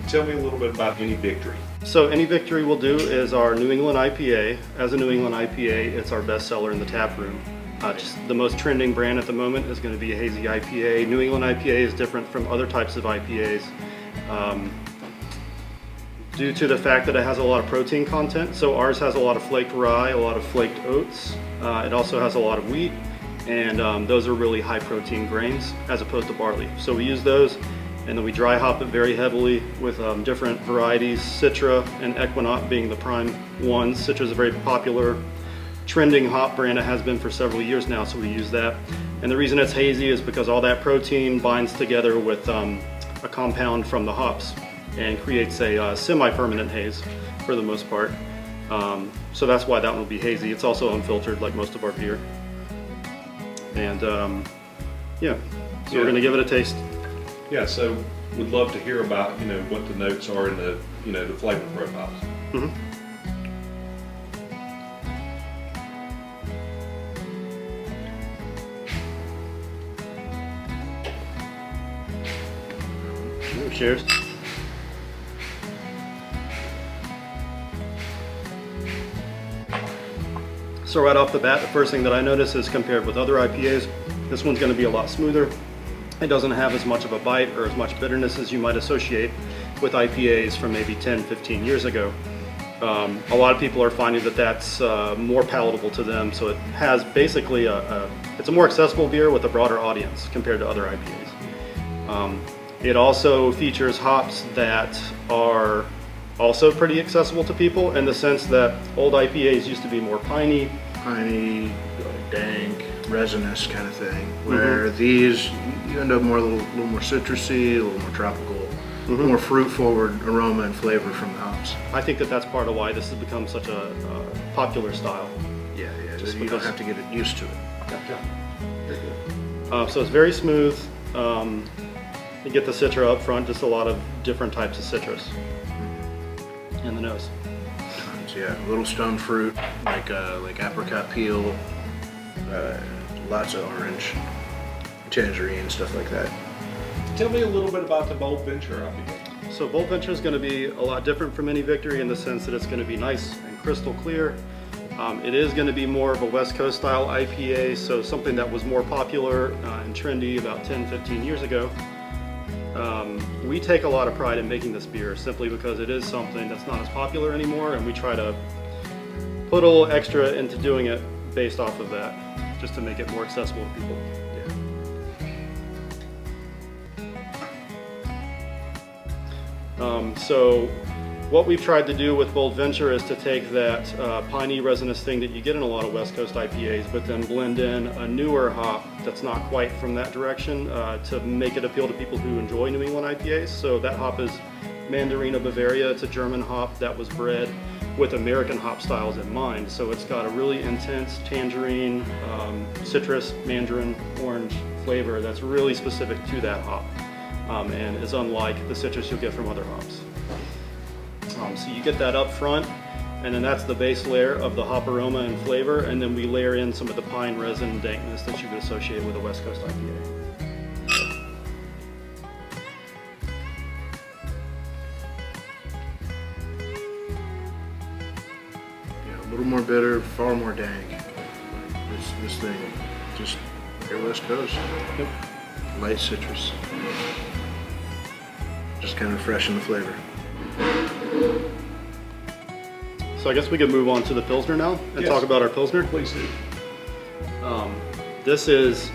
Tell me a little bit about Any Victory. So Any Victory we'll do is our New England IPA. As a New England IPA, it's our best seller in the tap room. Just the most trending brand at the moment is going to be a hazy IPA. New England IPA is different from other types of IPAs due to the fact that it has a lot of protein content. So ours has a lot of flaked rye, a lot of flaked oats. It also has a lot of wheat, and those are really high protein grains as opposed to barley. So we use those, and then we dry hop it very heavily with different varieties, Citra and Equinox being the prime ones. Citra is a very popular trending hop brand. It has been for several years now, so we use that. And the reason it's hazy is because all that protein binds together with a compound from the hops and creates a semi-permanent haze for the most part. So that's why that one will be hazy. It's also unfiltered like most of our beer. And we're gonna give it a taste. Yeah, so we'd love to hear about, what the notes are in the, the flavor profiles. Mm-hmm. Cheers. So right off the bat, the first thing that I notice is compared with other IPAs, this one's going to be a lot smoother. It doesn't have as much of a bite or as much bitterness as you might associate with IPAs from maybe 10, 15 years ago. A lot of people are finding that that's more palatable to them, so it has basically it's a more accessible beer with a broader audience compared to other IPAs. It also features hops that are also pretty accessible to people in the sense that old IPAs used to be more piney, dank, resinous kind of thing, where these you end up more a little more citrusy, a little more tropical, more fruit forward aroma and flavor from the hops. I think that that's part of why this has become such a popular style. Yeah, you don't have to get used to it. Very good. So it's very smooth. You get the citra up front, just a lot of different types of citrus in the nose. Tons, yeah. A little stone fruit, like apricot peel, lots of orange, tangerine, stuff like that. Tell me a little bit about the Bold Venture IPA. So Bold Venture is going to be a lot different from Any Victory in the sense that it's going to be nice and crystal clear. It is going to be more of a West Coast style IPA, so something that was more popular and trendy about 10, 15 years ago. We take a lot of pride in making this beer simply because it is something that's not as popular anymore, and we try to put a little extra into doing it based off of that, just to make it more accessible to people. So what we've tried to do with Bold Venture is to take that piney resinous thing that you get in a lot of West Coast IPAs, but then blend in a newer hop that's not quite from that direction to make it appeal to people who enjoy New England IPAs. So that hop is Mandarina Bavaria. It's a German hop that was bred with American hop styles in mind. So it's got a really intense tangerine, citrus, mandarin, orange flavor that's really specific to that hop and is unlike the citrus you'll get from other hops. So you get that up front, and then that's the base layer of the hop aroma and flavor, and then we layer in some of the pine resin and dankness that you would associate with a West Coast IPA. Yeah, a little more bitter, far more dank. This thing, just your West Coast. Yep. Light citrus. Just kind of fresh in the flavor. So I guess we could move on to the Pilsner now and talk about our Pilsner. Please do. This is,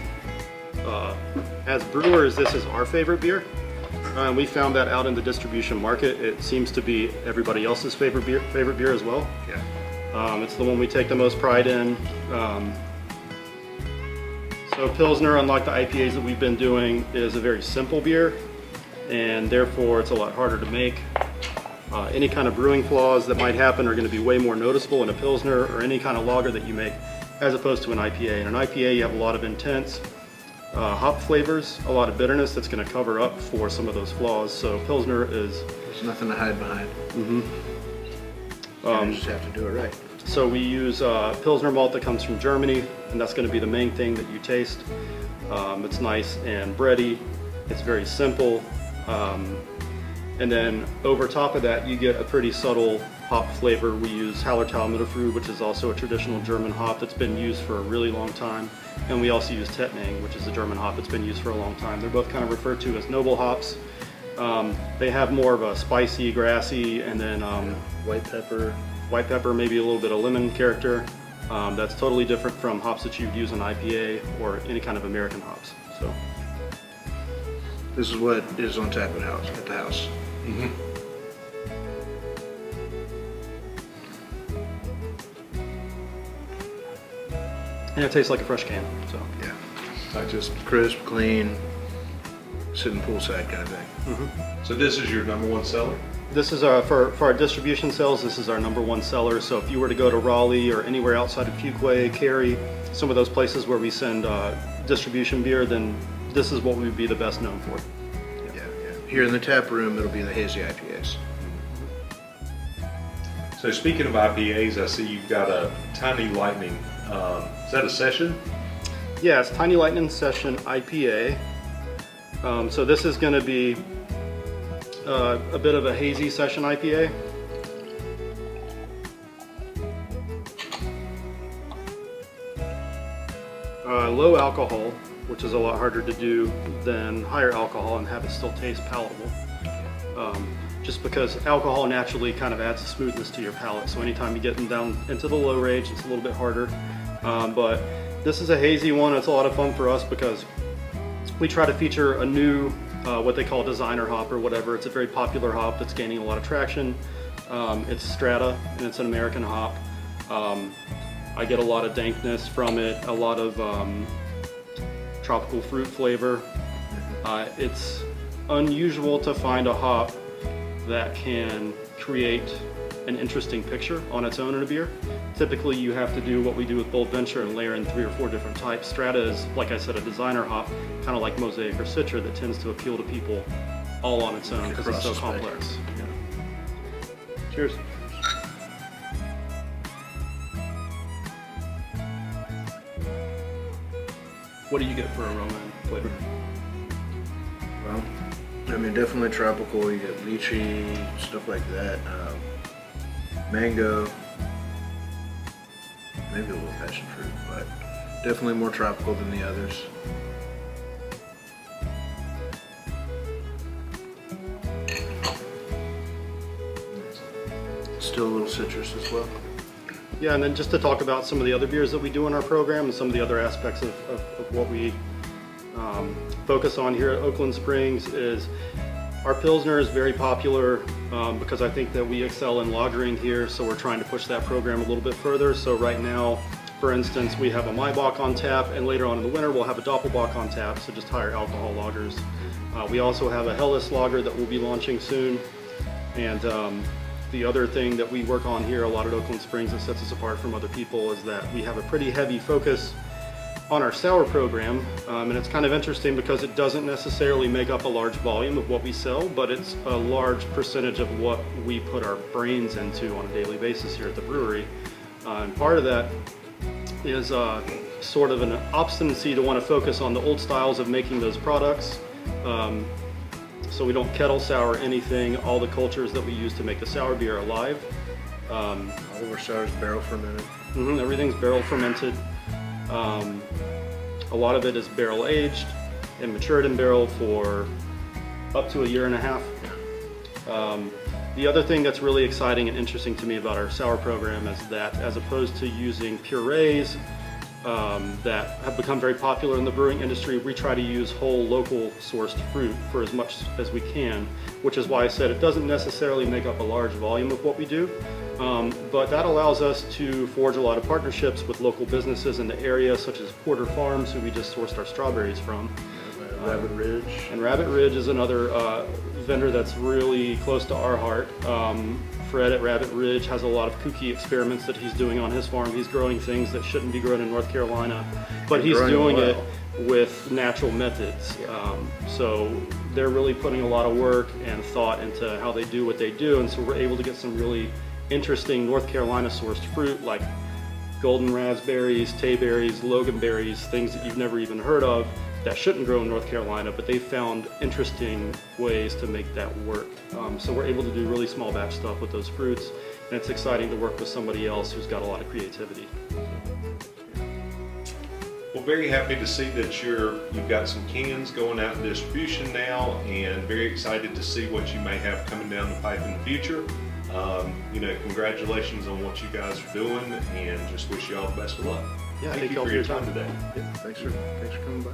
as brewers, this is our favorite beer. We found that out in the distribution market. It seems to be everybody else's favorite beer as well. Yeah. It's the one we take the most pride in. So Pilsner, unlike the IPAs that we've been doing, is a very simple beer, and therefore it's a lot harder to make. Any kind of brewing flaws that might happen are going to be way more noticeable in a Pilsner or any kind of lager that you make as opposed to an IPA. In an IPA you have a lot of intense hop flavors, a lot of bitterness that's going to cover up for some of those flaws. So Pilsner is... There's nothing to hide behind. You just have to do it right. So we use Pilsner malt that comes from Germany, and that's going to be the main thing that you taste. It's nice and bready. It's very simple. And then over top of that, you get a pretty subtle hop flavor. We use Hallertau Mittelfrüh, which is also a traditional German hop that's been used for a really long time. And we also use Tettnang, which is a German hop that's been used for a long time. They're both kind of referred to as noble hops. They have more of a spicy, grassy, and then White pepper, maybe a little bit of lemon character. That's totally different from hops that you'd use in IPA or any kind of American hops. So this is what is on tap at the house. Mm-hmm. and it tastes like a fresh can. So Yeah, like just crisp, clean, sitting poolside kind of thing. So this is your number one seller? this is for our distribution sales. This is our number one seller. So if you were to go to Raleigh or anywhere outside of Fuquay, Cary, some of those places where we send distribution beer, then this is what we would be the best known for. Yeah. Here in the tap room, it'll be the hazy IPAs. So speaking of IPAs, I see you've got a Tiny Lightning. Is that a session? Yeah, it's Tiny Lightning Session IPA. So this is going to be a bit of a hazy session IPA. Low alcohol, which is a lot harder to do than higher alcohol and have it still taste palatable. Just because alcohol naturally kind of adds a smoothness to your palate. So anytime you get down into the low range, it's a little bit harder. But this is a hazy one. It's a lot of fun for us because we try to feature a new, what they call designer hop or whatever. It's a very popular hop that's gaining a lot of traction. It's Strata, and it's an American hop. I get a lot of dankness from it, a lot of tropical fruit flavor. It's unusual to find a hop that can create an interesting picture on its own in a beer. Typically you have to do what we do with Bold Venture and layer in 3 or 4 different types. Strata is, like I said, a designer hop, kind of like Mosaic or Citra, that tends to appeal to people all on its own because it's so complex. Yeah. Cheers. What do you get for aroma and flavor? Well, I mean, definitely tropical. You get lychee, stuff like that. Mango, maybe a little passion fruit, but definitely more tropical than the others. Still a little citrus as well. Yeah, and then just to talk about some of the other beers that we do in our program and some of the other aspects of what we focus on here at Oaklyn Springs is our Pilsner is very popular because I think that we excel in lagering here, so we're trying to push that program a little bit further. So right now, for instance, we have a Maibach on tap, and later on in the winter we'll have a Doppelbock on tap, so just higher alcohol lagers. We also have a Helles lager that we'll be launching soon, and the other thing that we work on here a lot at Oaklyn Springs that sets us apart from other people is that we have a pretty heavy focus on our sour program, and it's kind of interesting because it doesn't necessarily make up a large volume of what we sell, but it's a large percentage of what we put our brains into on a daily basis here at the brewery. And part of that is sort of an obstinacy to want to focus on the old styles of making those products. So we don't kettle sour anything. All the cultures that we use to make the sour beer are alive. All of our sours barrel fermented. Everything's barrel fermented. A lot of it is barrel aged and matured in barrel for up to 1.5 years. The other thing that's really exciting and interesting to me about our sour program is that as opposed to using purees that have become very popular in the brewing industry, we try to use whole local sourced fruit for as much as we can, which is why I said it doesn't necessarily make up a large volume of what we do, but that allows us to forge a lot of partnerships with local businesses in the area, such as Porter Farms, who we just sourced our strawberries from. Rabbit Ridge. And Rabbit Ridge is another vendor that's really close to our heart. Fred at Rabbit Ridge has a lot of kooky experiments that he's doing on his farm. He's growing things that shouldn't be grown in North Carolina, but he's doing it with natural methods. So they're really putting a lot of work and thought into how they do what they do, and so we're able to get some really interesting North Carolina sourced fruit like golden raspberries, tayberries, loganberries, things that you've never even heard of, that shouldn't grow in North Carolina, but they found interesting ways to make that work. So we're able to do really small batch stuff with those fruits, and it's exciting to work with somebody else who's got a lot of creativity. Well, very happy to see that you've got some cans going out in distribution now, and very excited to see what you may have coming down the pipe in the future. Congratulations on what you guys are doing, and just wish you all the best of luck. Yeah, Thank you for your time today. Yeah, thanks for coming by.